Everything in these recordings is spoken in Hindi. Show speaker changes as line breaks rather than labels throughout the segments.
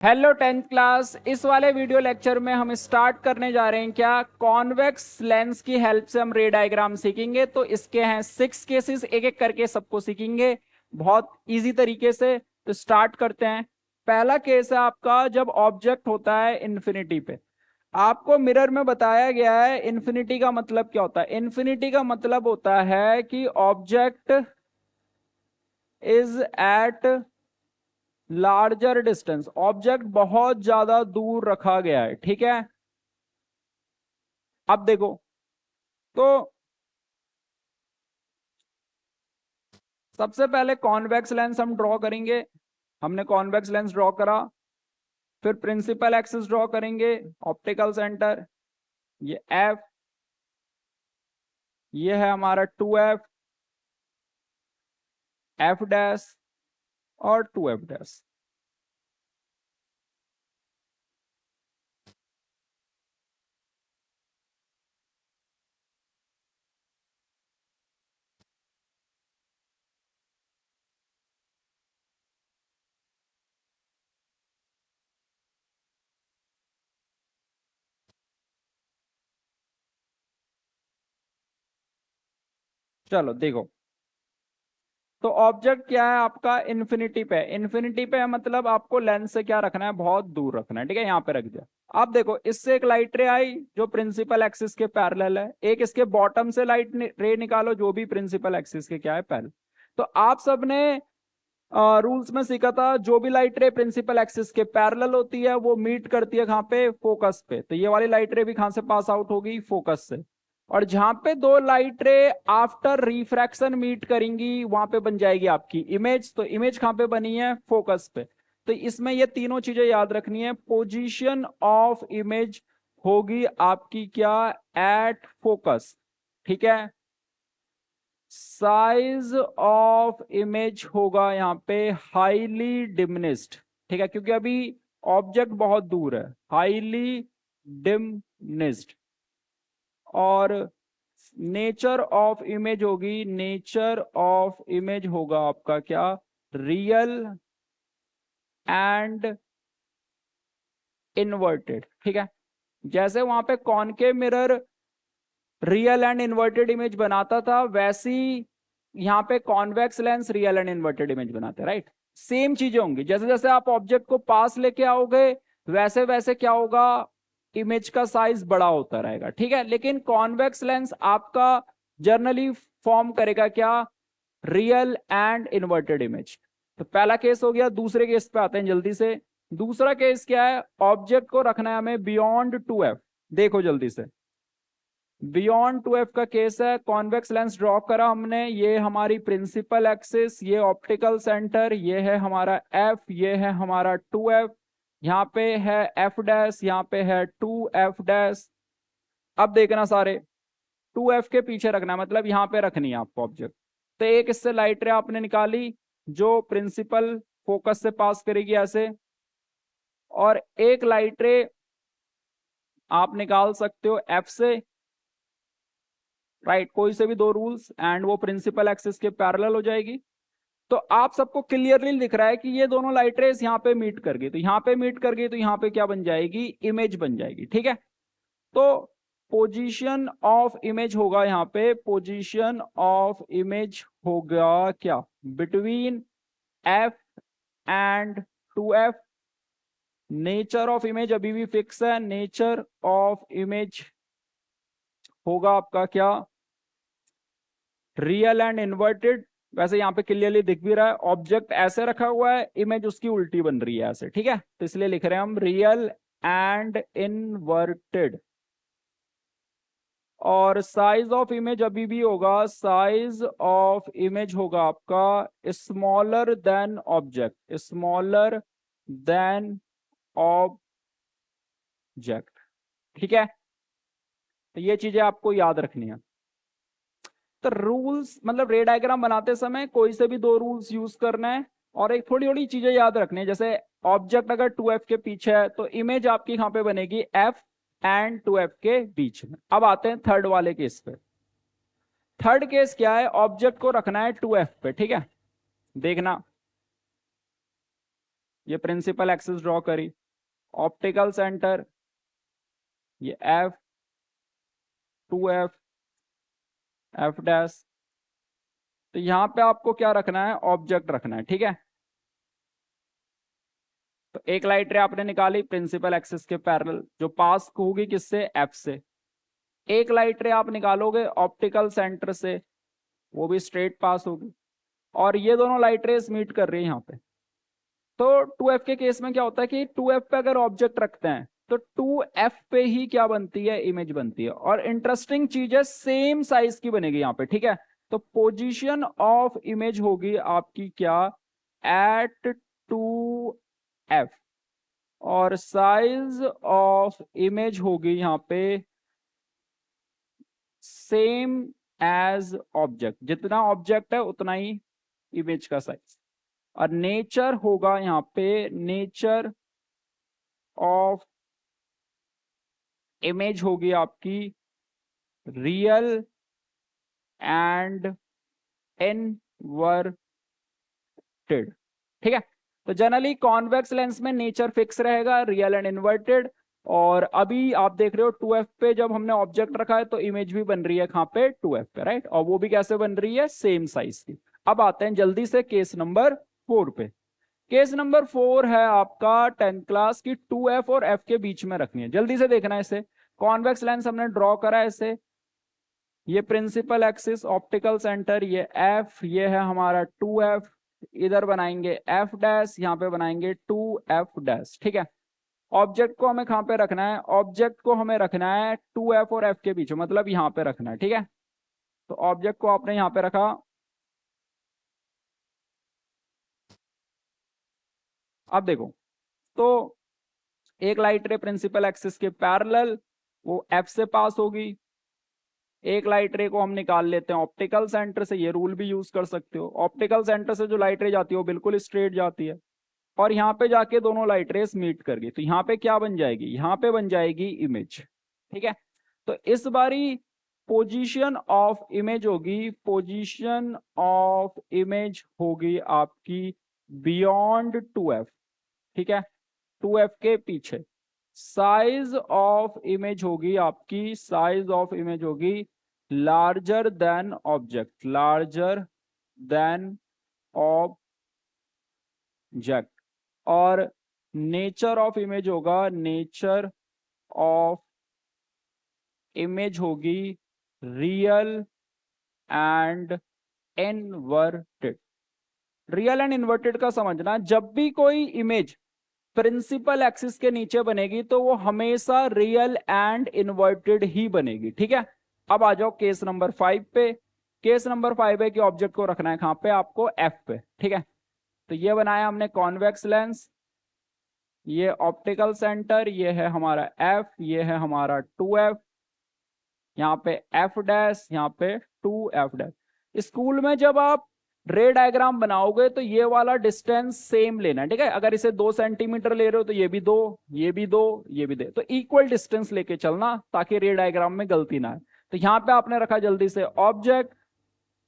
Hello tenth class. इस वाले वीडियो लेक्चर में हम स्टार्ट करने जा रहे हैं क्या कॉन्वेक्स लेंस की हेल्प से हम रे डायग्राम सीखेंगे। तो इसके हैं 6 केसेस, एक एक करके सबको सीखेंगे बहुत इजी तरीके से। तो स्टार्ट करते हैं। पहला केस है आपका जब ऑब्जेक्ट होता है इन्फिनिटी पे। आपको मिरर में बताया गया है इन्फिनिटी का मतलब क्या होता है। इन्फिनिटी का मतलब होता है कि object is at larger distance, object बहुत ज्यादा दूर रखा गया है। ठीक है, अब देखो तो सबसे पहले कॉन्वेक्स लेंस हम ड्रॉ करेंगे। हमने कॉन्वेक्स लेंस ड्रॉ करा, फिर प्रिंसिपल एक्सिस ड्रॉ करेंगे, ऑप्टिकल सेंटर ये एफ, ये है हमारा 2F, एफ डैश और 2F डैश। चलो देखो, तो ऑब्जेक्ट क्या है आपका इन्फिनिटी पे। इन्फिनिटी पे मतलब आपको लेंस से क्या रखना है, बहुत दूर रखना है। ठीक है, यहाँ पे रख दिया। अब देखो इससे एक लाइट रे आई जो प्रिंसिपल एक्सिस के पैरेलल है, एक इसके बॉटम से लाइट रे निकालो जो भी प्रिंसिपल एक्सिस के क्या है पैरेलल। तो आप सबने रूल्स में सीखा था जो भी लाइट रे प्रिंसिपल एक्सिस के पैरेलल होती है वो मीट करती है कहाँ पे, फोकस पे। तो ये वाली लाइट रे भी कहां से पास आउट होगी, फोकस से। और जहां पे दो लाइट रे आफ्टर रिफ्रैक्शन मीट करेंगी वहां पे बन जाएगी आपकी इमेज। तो इमेज कहां पे बनी है, फोकस पे। तो इसमें ये तीनों चीजें याद रखनी है। पोजीशन ऑफ इमेज होगी आपकी क्या, एट फोकस। ठीक है, साइज ऑफ इमेज होगा यहाँ पे हाईली डिमिनिस्ड। ठीक है, क्योंकि अभी ऑब्जेक्ट बहुत दूर है, हाईली डिमिनिस्ड। और नेचर ऑफ इमेज होगी, नेचर ऑफ इमेज होगा आपका क्या, रियल एंड इन्वर्टेड। ठीक है, जैसे वहां पे concave mirror real and inverted image बनाता था, वैसी यहाँ पे convex lens real and inverted image बनाते हैं। राइट, सेम चीजें होंगी। जैसे जैसे आप ऑब्जेक्ट को पास लेके आओगे वैसे वैसे क्या होगा, इमेज का साइज बड़ा होता रहेगा। ठीक है, लेकिन कॉन्वेक्स लेंस आपका जनरली फॉर्म करेगा क्या, रियल एंड इन्वर्टेड इमेज। तो पहला केस हो गया। दूसरे केस पे आते हैं जल्दी से। दूसरा केस क्या है, ऑब्जेक्ट को रखना है हमें बियॉन्ड 2F। देखो जल्दी से, बियॉन्ड 2F का केस है। कॉन्वेक्स लेंस ड्रॉ करा हमने, ये हमारी प्रिंसिपल एक्सिस, ये ऑप्टिकल सेंटर, ये है हमारा F, ये है हमारा 2F। यहाँ पे है F डैश, यहाँ पे है 2F डैश। अब देखना सारे 2F के पीछे रखना है, मतलब यहाँ पे रखनी है आपको ऑब्जेक्ट। तो एक इससे लाइट रे आपने निकाली जो प्रिंसिपल फोकस से पास करेगी ऐसे, और एक लाइट रे आप निकाल सकते हो F से। राइट, कोई से भी दो रूल्स एंड वो प्रिंसिपल एक्सिस के पैरेलल हो जाएगी। तो आप सबको क्लियरली दिख रहा है कि ये दोनों लाइट रेस यहाँ पे मीट कर गई, तो यहाँ पे मीट कर गई तो यहाँ पे क्या बन जाएगी, इमेज बन जाएगी। ठीक है, तो पोजीशन ऑफ इमेज होगा यहाँ पे, पोजीशन ऑफ इमेज होगा क्या, between F and 2F। Nature of image अभी भी फिक्स है, नेचर ऑफ इमेज होगा आपका क्या, रियल एंड इन्वर्टेड। वैसे यहाँ पे क्लियरली दिख भी रहा है, ऑब्जेक्ट ऐसे रखा हुआ है, इमेज उसकी उल्टी बन रही है ऐसे। ठीक है, तो इसलिए लिख रहे हैं हम रियल एंड इनवर्टेड। और साइज ऑफ इमेज अभी भी होगा, साइज ऑफ इमेज होगा आपका smaller than object, smaller than object. ठीक है, तो ये चीजें आपको याद रखनी है। तो रूल्स मतलब रे डायग्राम बनाते समय कोई से भी दो रूल्स यूज करना है, और एक थोड़ी थोड़ी चीजें याद रखनी है। जैसे ऑब्जेक्ट अगर 2F के पीछे है तो इमेज आपकी कहां पे बनेगी, F एंड 2F के बीच में। अब आते हैं थर्ड वाले केस पे। थर्ड केस क्या है, ऑब्जेक्ट को रखना है 2F पे। ठीक है, देखना ये प्रिंसिपल एक्सिस ड्रॉ करी, ऑप्टिकल सेंटर ये F, 2F, F डैश। तो यहां पे आपको क्या रखना है, ऑब्जेक्ट रखना है, ठीक है। तो एक लाइट रे आपने निकाली प्रिंसिपल एक्सिस के पैरेलल, जो पास होगी किससे, F से। एक लाइट रे आप निकालोगे ऑप्टिकल सेंटर से, वो भी स्ट्रेट पास होगी, और ये दोनों लाइट रेस मीट कर रही है यहाँ पे। तो 2F के केस में क्या होता है कि 2F पे अगर ऑब्जेक्ट रखते हैं तो 2F पे ही क्या बनती है, इमेज बनती है। और इंटरेस्टिंग चीज है, सेम साइज की बनेगी यहाँ पे, ठीक है। तो पोजीशन ऑफ इमेज होगी आपकी क्या, एट 2F, और साइज ऑफ इमेज होगी यहाँ पे सेम एज ऑब्जेक्ट, जितना ऑब्जेक्ट है उतना ही इमेज का साइज। और नेचर होगा यहाँ पे, नेचर ऑफ इमेज होगी आपकी रियल एंड इनवर्टेड, ठीक है। तो जनरली कॉन्वेक्स लेंस में नेचर फिक्स रहेगा, रियल एंड इन्वर्टेड। और अभी आप देख रहे हो 2F पे जब हमने ऑब्जेक्ट रखा है तो इमेज भी बन रही है कहां पे, 2F पे, राइट। और वो भी कैसे बन रही है, सेम साइज की। अब आते हैं जल्दी से केस नंबर 4 पे। केस नंबर 4 है आपका 10th क्लास की, 2F और F के बीच में रखनी है, जल्दी से देखना है इसे। कॉन्वेक्स लेंस हमने ड्रॉ करा है इसे, ये प्रिंसिपल एक्सिस ऑप्टिकल सेंटर ये F, ये है हमारा 2F, इधर बनाएंगे F डैश, यहाँ पे बनाएंगे 2F डैश, ठीक है। ऑब्जेक्ट को हमें कहां पे रखना है, ऑब्जेक्ट को हमें रखना है 2F और F के बीच में, मतलब यहाँ पे रखना है, ठीक है। तो ऑब्जेक्ट को आपने यहाँ पे रखा। अब देखो, तो एक लाइट रे प्रिंसिपल एक्सिस के पैरेलल वो F से पास होगी, एक लाइट रे को हम निकाल लेते हैं ऑप्टिकल सेंटर से, ये रूल भी यूज कर सकते हो। ऑप्टिकल सेंटर से जो लाइट रे जाती है वो बिल्कुल स्ट्रेट जाती है, और यहाँ पे जाके दोनों लाइट रेस मीट कर गई, तो यहाँ पे क्या बन जाएगी, यहाँ पे बन जाएगी इमेज, ठीक है। तो इस बारी पोजीशन ऑफ इमेज होगी, पोजीशन ऑफ इमेज होगी आपकी बियॉन्ड 2F, ठीक है, 2F के पीछे। साइज ऑफ इमेज होगी आपकी, साइज ऑफ इमेज होगी larger than object, larger than object. और नेचर ऑफ इमेज होगा, नेचर ऑफ इमेज होगी real and inverted. Real and inverted का समझना, जब भी कोई इमेज प्रिंसिपल एक्सिस के नीचे बनेगी तो वो हमेशा रियल एंड इन्वर्टेड ही बनेगी, ठीक है। अब आ जाओ केस नंबर 5 पे। केस नंबर 5 है कि ऑब्जेक्ट को रखना है कहां पे, आपको F पे, ठीक है। तो ये बनाया हमने कॉन्वेक्स लेंस, ये ऑप्टिकल सेंटर, ये है हमारा F, ये है हमारा 2F, यहाँ पे F डैश, यहाँ पे 2F डैश। स्कूल में जब आप रे डायग्राम बनाओगे तो ये वाला डिस्टेंस सेम लेना है, ठीक है। अगर इसे 2 सेंटीमीटर ले रहे हो तो ये भी 2, ये भी 2, ये भी 2, तो इक्वल डिस्टेंस लेके चलना ताकि रे डायग्राम में गलती ना है। तो यहाँ पे आपने रखा जल्दी से ऑब्जेक्ट,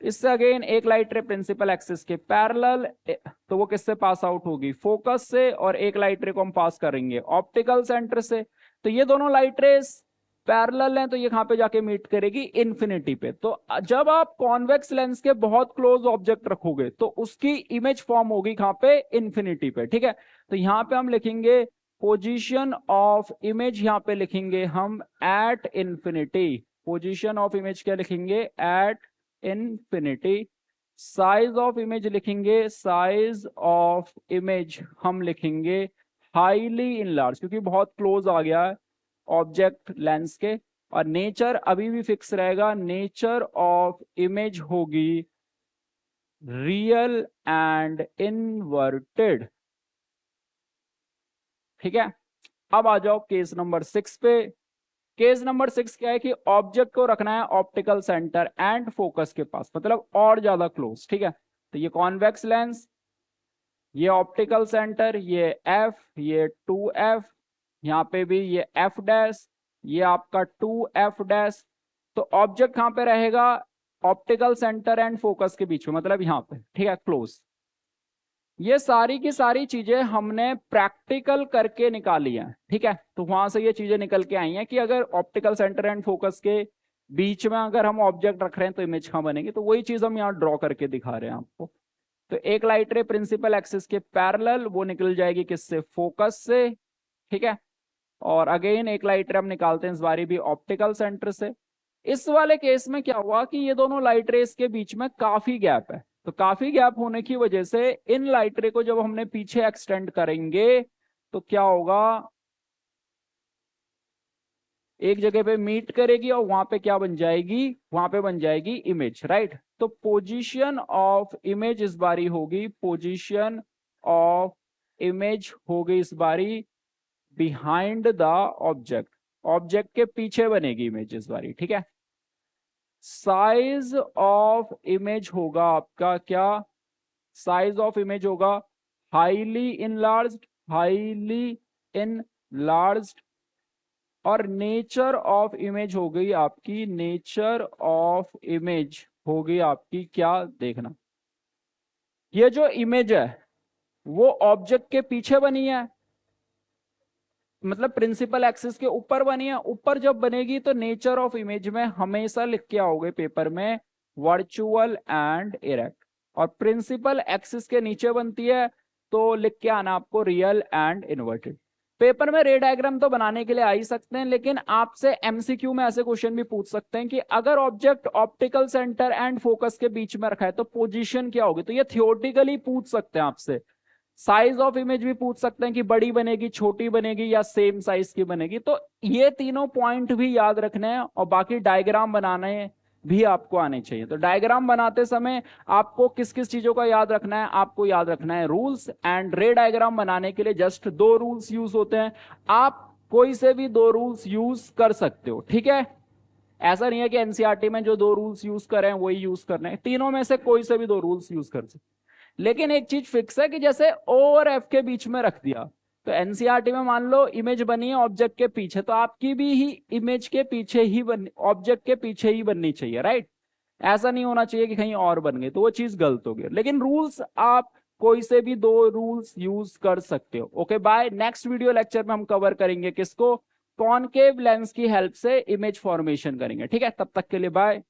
इससे अगेन एक लाइट रे प्रिंसिपल एक्सिस के पैरेलल, तो वो किससे पास आउट होगी, फोकस से, और एक लाइट रे को हम पास करेंगे ऑप्टिकल सेंटर से। तो ये दोनों लाइट रेस पैरेलल हैं, तो ये कहां पे जाके मीट करेगी, इन्फिनिटी पे। तो जब आप कॉन्वेक्स लेंस के बहुत क्लोज ऑब्जेक्ट रखोगे तो उसकी इमेज फॉर्म होगी कहां पे, इन्फिनिटी पे, ठीक है। तो यहां पे हम लिखेंगे पोजीशन ऑफ इमेज, यहां पे लिखेंगे हम at infinity. Position of image क्या लिखेंगे, at infinity. Size of image लिखेंगे, साइज ऑफ इमेज हम लिखेंगे हाईली इनलार्ज, क्योंकि बहुत क्लोज आ गया है ऑब्जेक्ट लेंस के। और नेचर अभी भी फिक्स रहेगा, नेचर ऑफ इमेज होगी रियल एंड इनवर्टेड, ठीक है। अब आ जाओ केस नंबर 6 पे। केस नंबर 6 क्या है कि ऑब्जेक्ट को रखना है ऑप्टिकल सेंटर एंड फोकस के पास, मतलब और ज्यादा क्लोज, ठीक है। तो ये कॉन्वेक्स लेंस, ये ऑप्टिकल सेंटर, ये F, ये 2F, यहाँ पे भी ये F डैश, ये आपका 2F डैश। तो ऑब्जेक्ट कहां पे रहेगा, ऑप्टिकल सेंटर एंड फोकस के बीच में, मतलब यहाँ पे, ठीक है, क्लोज। ये सारी की सारी चीजें हमने प्रैक्टिकल करके निकाली हैं, ठीक है। तो वहां से ये चीजें निकल के आई हैं कि अगर ऑप्टिकल सेंटर एंड फोकस के बीच में अगर हम ऑब्जेक्ट रख रहे हैं तो इमेज कहाँ बनेगी, तो वही चीज हम यहाँ ड्रॉ करके दिखा रहे हैं आपको। तो एक लाइट रे प्रिंसिपल एक्सिस के पैरेलल वो निकल जाएगी किससे, फोकस से, ठीक है। और अगेन एक लाइट रे हम निकालते हैं इस बारी भी ऑप्टिकल सेंटर से। इस वाले केस में क्या हुआ कि ये दोनों लाइट रेस के बीच में काफी गैप है, तो काफी गैप होने की वजह से इन लाइट रे को जब हमने पीछे एक्सटेंड करेंगे तो क्या होगा, एक जगह पे मीट करेगी और वहां पे क्या बन जाएगी, वहां पे बन जाएगी इमेज, राइट। तो पोजीशन ऑफ इमेज इस बारी होगी, पोजीशन ऑफ इमेज होगी इस बारी बिहाइंड द ऑब्जेक्ट, ऑब्जेक्ट के पीछे बनेगी इमेज इस बारी, ठीक है। साइज ऑफ इमेज होगा आपका क्या, साइज ऑफ इमेज होगा हाईली इनलार्ज्ड, हाईली इनलार्ज्ड। और नेचर ऑफ इमेज हो गई आपकी, नेचर ऑफ इमेज हो गई आपकी क्या, देखना ये जो इमेज है वो ऑब्जेक्ट के पीछे बनी है, मतलब प्रिंसिपल एक्सिस के ऊपर बनी है। ऊपर जब बनेगी तो नेचर ऑफ इमेज में हमेशा लिख के आओगे पेपर में वर्चुअल एंड इरेक्ट, और प्रिंसिपल एक्सिस के नीचे बनती है तो लिख के आना आपको रियल एंड इन्वर्टेड। पेपर में रे डायग्राम तो बनाने के लिए आ ही सकते हैं, लेकिन आपसे एमसीक्यू में ऐसे क्वेश्चन भी पूछ सकते हैं कि अगर object optical centre and focus के बीच में रखा है तो पोजीशन क्या होगी, तो ये थियोरेटिकली पूछ सकते हैं आपसे। साइज ऑफ इमेज भी पूछ सकते हैं कि बड़ी बनेगी, छोटी बनेगी या सेम साइज की बनेगी। तो ये तीनों पॉइंट भी याद रखने हैं और बाकी डायग्राम बनाने भी आपको आने चाहिए। तो डायग्राम बनाते समय आपको किस किस चीजों का याद रखना है, आपको याद रखना है रूल्स। एंड रे डायग्राम बनाने के लिए जस्ट 2 रूल्स यूज होते हैं, आप कोई से भी 2 रूल्स यूज कर सकते हो, ठीक है। ऐसा नहीं है कि एनसीईआरटी में जो 2 रूल्स यूज कर रहे हैं वही यूज करने हैं, तीनों में से कोई से भी 2 रूल्स यूज कर सकते। लेकिन एक चीज फिक्स है कि जैसे ओ और एफ के बीच में रख दिया तो एनसीईआरटी में मान लो इमेज बनी है ऑब्जेक्ट के पीछे, तो आपकी भी ही इमेज के पीछे ही बन, ऑब्जेक्ट के पीछे ही बननी चाहिए, राइट। ऐसा नहीं होना चाहिए कि कहीं और बन गई, तो वो चीज गलत हो गई। लेकिन रूल्स आप कोई से भी 2 रूल्स यूज कर सकते हो। Okay bye, next video lecture में हम कवर करेंगे किसको, कॉनकेव लेंस की हेल्प से इमेज फॉर्मेशन करेंगे, ठीक है। तब तक के लिए बाय।